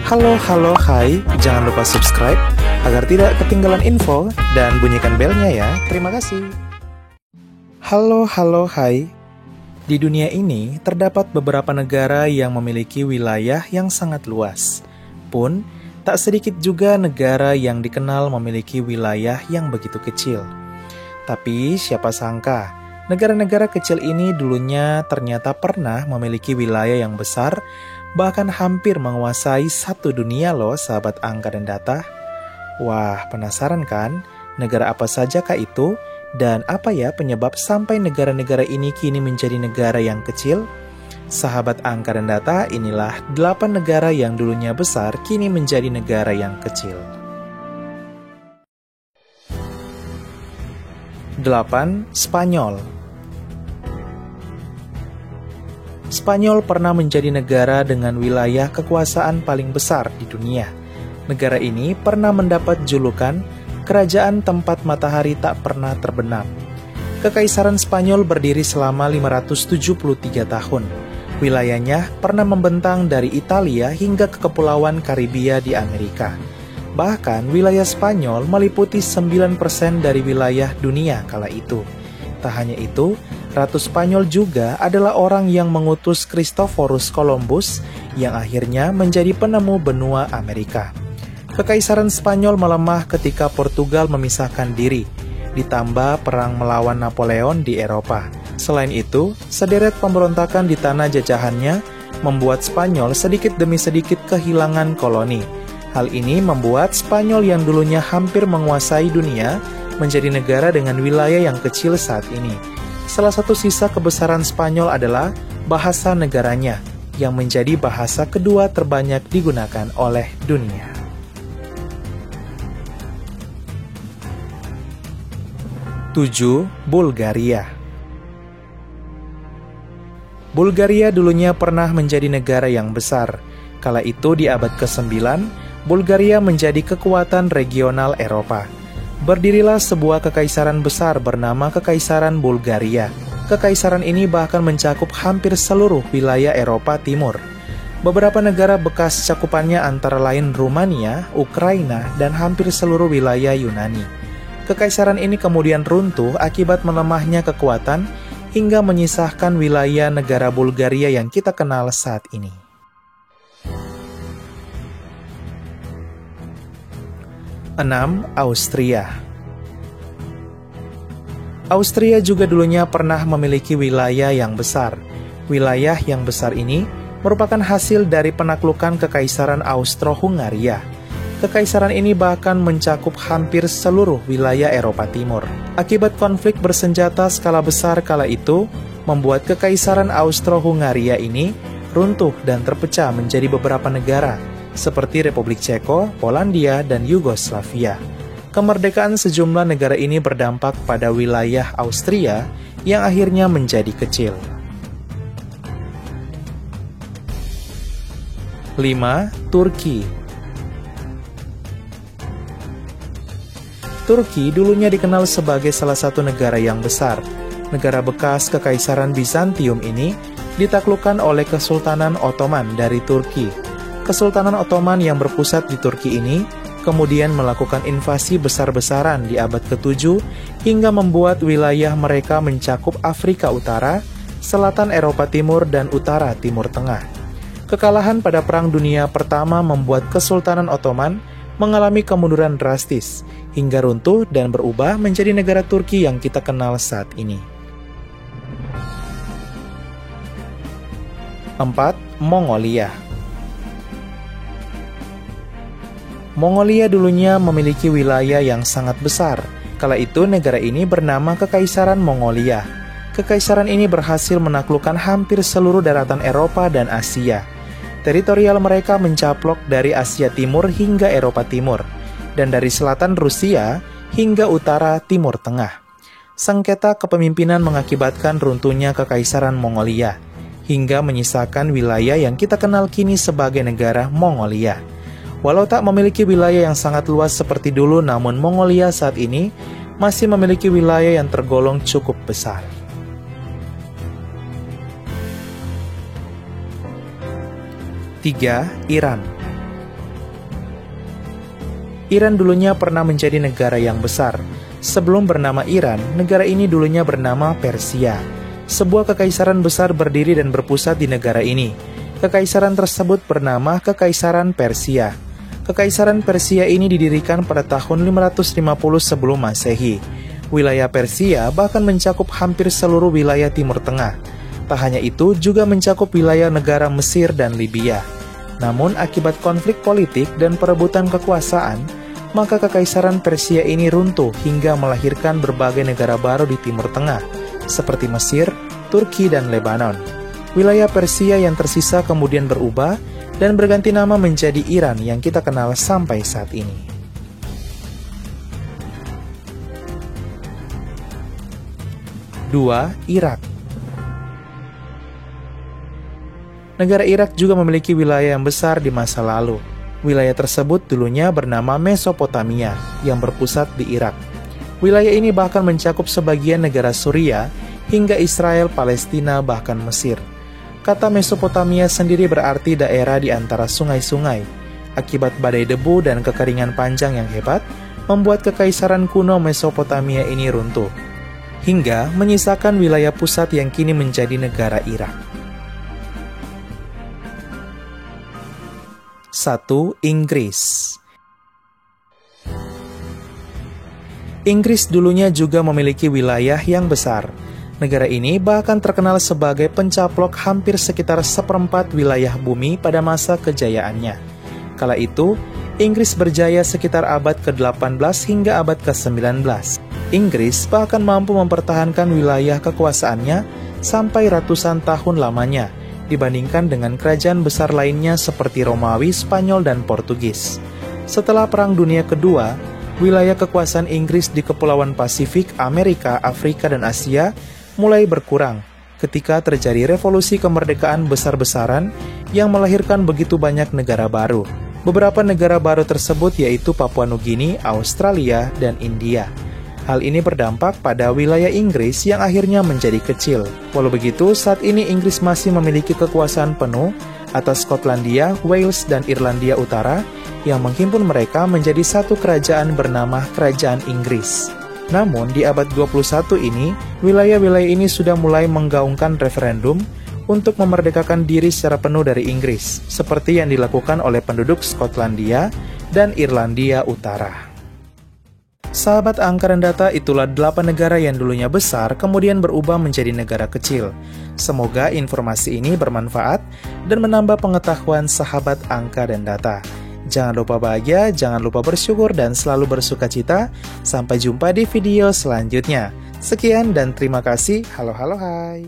Halo, hai. Jangan lupa subscribe agar tidak ketinggalan info dan bunyikan belnya ya. Terima kasih. Halo, hai. Di dunia ini terdapat beberapa negara yang memiliki wilayah yang sangat luas. Pun, tak sedikit juga negara yang dikenal memiliki wilayah yang begitu kecil. Tapi siapa sangka, negara-negara kecil ini dulunya ternyata pernah memiliki wilayah yang besar, bahkan hampir menguasai satu dunia loh sahabat angka dan data. Wah, penasaran kan? Negara apa saja kah itu? Dan apa ya penyebab sampai negara-negara ini kini menjadi negara yang kecil? Sahabat angka dan data, inilah 8 negara yang dulunya besar kini menjadi negara yang kecil. 8. Spanyol. Spanyol pernah menjadi negara dengan wilayah kekuasaan paling besar di dunia. Negara ini pernah mendapat julukan kerajaan tempat matahari tak pernah terbenam. Kekaisaran Spanyol berdiri selama 573 tahun. Wilayahnya pernah membentang dari Italia hingga ke Kepulauan Karibia di Amerika. Bahkan wilayah Spanyol meliputi 9% dari wilayah dunia kala itu. Tak hanya itu, Ratu Spanyol juga adalah orang yang mengutus Christophorus Columbus yang akhirnya menjadi penemu benua Amerika. Kekaisaran Spanyol melemah ketika Portugal memisahkan diri, ditambah perang melawan Napoleon di Eropa. Selain itu, sederet pemberontakan di tanah jajahannya membuat Spanyol sedikit demi sedikit kehilangan koloni. Hal ini membuat Spanyol yang dulunya hampir menguasai dunia menjadi negara dengan wilayah yang kecil saat ini. Salah satu sisa kebesaran Spanyol adalah bahasa negaranya, yang menjadi bahasa kedua terbanyak digunakan oleh dunia. 7. Bulgaria. Bulgaria dulunya pernah menjadi negara yang besar. Kala itu di abad ke-9, Bulgaria menjadi kekuatan regional Eropa. Berdirilah sebuah kekaisaran besar bernama Kekaisaran Bulgaria. Kekaisaran ini bahkan mencakup hampir seluruh wilayah Eropa Timur. Beberapa negara bekas cakupannya antara lain Rumania, Ukraina, dan hampir seluruh wilayah Yunani. Kekaisaran ini kemudian runtuh akibat melemahnya kekuatan hingga menyisahkan wilayah negara Bulgaria yang kita kenal saat ini. 6. Austria. Austria juga dulunya pernah memiliki wilayah yang besar. Wilayah yang besar ini merupakan hasil dari penaklukan Kekaisaran Austro-Hungaria. Kekaisaran ini bahkan mencakup hampir seluruh wilayah Eropa Timur. Akibat konflik bersenjata skala besar kala itu, membuat Kekaisaran Austro-Hungaria ini runtuh dan terpecah menjadi beberapa negara, seperti Republik Ceko, Polandia, dan Yugoslavia. Kemerdekaan sejumlah negara ini berdampak pada wilayah Austria yang akhirnya menjadi kecil. 5. Turki. Turki dulunya dikenal sebagai salah satu negara yang besar. Negara bekas Kekaisaran Bizantium ini ditaklukkan oleh Kesultanan Ottoman dari Turki. Kesultanan Ottoman yang berpusat di Turki ini kemudian melakukan invasi besar-besaran di abad ke-7 hingga membuat wilayah mereka mencakup Afrika Utara, Selatan Eropa Timur, dan Utara Timur Tengah. Kekalahan pada Perang Dunia Pertama membuat Kesultanan Ottoman mengalami kemunduran drastis hingga runtuh dan berubah menjadi negara Turki yang kita kenal saat ini. 4. Mongolia. Mongolia dulunya memiliki wilayah yang sangat besar. Kala itu negara ini bernama Kekaisaran Mongolia. Kekaisaran ini berhasil menaklukkan hampir seluruh daratan Eropa dan Asia. Teritorial mereka mencaplok dari Asia Timur hingga Eropa Timur, dan dari selatan Rusia hingga utara Timur Tengah. Sengketa kepemimpinan mengakibatkan runtuhnya Kekaisaran Mongolia, hingga menyisakan wilayah yang kita kenal kini sebagai negara Mongolia. Walau tak memiliki wilayah yang sangat luas seperti dulu, namun Mongolia saat ini masih memiliki wilayah yang tergolong cukup besar. 3. Iran. Iran dulunya pernah menjadi negara yang besar. Sebelum bernama Iran, negara ini dulunya bernama Persia. Sebuah kekaisaran besar berdiri dan berpusat di negara ini. Kekaisaran tersebut bernama Kekaisaran Persia. Kekaisaran Persia ini didirikan pada tahun 550 sebelum Masehi. Wilayah Persia bahkan mencakup hampir seluruh wilayah Timur Tengah. Tak hanya itu, juga mencakup wilayah negara Mesir dan Libya. Namun, akibat konflik politik dan perebutan kekuasaan, maka Kekaisaran Persia ini runtuh hingga melahirkan berbagai negara baru di Timur Tengah, seperti Mesir, Turki, dan Lebanon. Wilayah Persia yang tersisa kemudian berubah dan berganti nama menjadi Iran yang kita kenal sampai saat ini. 2. Irak. Negara Irak juga memiliki wilayah yang besar di masa lalu. Wilayah tersebut dulunya bernama Mesopotamia, yang berpusat di Irak. Wilayah ini bahkan mencakup sebagian negara Suriah, hingga Israel, Palestina, bahkan Mesir. Kata Mesopotamia sendiri berarti daerah di antara sungai-sungai. Akibat badai debu dan kekeringan panjang yang hebat, membuat kekaisaran kuno Mesopotamia ini runtuh, hingga menyisakan wilayah pusat yang kini menjadi negara Irak. 1. Inggris. Inggris dulunya juga memiliki wilayah yang besar. Negara ini bahkan terkenal sebagai pencaplok hampir sekitar seperempat wilayah bumi pada masa kejayaannya. Kala itu, Inggris berjaya sekitar abad ke-18 hingga abad ke-19. Inggris bahkan mampu mempertahankan wilayah kekuasaannya sampai ratusan tahun lamanya, dibandingkan dengan kerajaan besar lainnya seperti Romawi, Spanyol, dan Portugis. Setelah Perang Dunia Kedua, wilayah kekuasaan Inggris di Kepulauan Pasifik, Amerika, Afrika, dan Asia mulai berkurang ketika terjadi revolusi kemerdekaan besar-besaran yang melahirkan begitu banyak negara baru. Beberapa negara baru tersebut yaitu Papua Nugini, Australia, dan India. Hal ini berdampak pada wilayah Inggris yang akhirnya menjadi kecil. Walau begitu, saat ini Inggris masih memiliki kekuasaan penuh atas Skotlandia, Wales, dan Irlandia Utara yang menghimpun mereka menjadi satu kerajaan bernama Kerajaan Inggris. Namun, di abad 21 ini, wilayah-wilayah ini sudah mulai menggaungkan referendum untuk memerdekakan diri secara penuh dari Inggris, seperti yang dilakukan oleh penduduk Skotlandia dan Irlandia Utara. Sahabat Angka dan Data, itulah 8 negara yang dulunya besar kemudian berubah menjadi negara kecil. Semoga informasi ini bermanfaat dan menambah pengetahuan sahabat Angka dan Data. Jangan lupa bahagia, jangan lupa bersyukur, dan selalu bersukacita. Sampai jumpa di video selanjutnya. Sekian dan terima kasih. Halo, hai.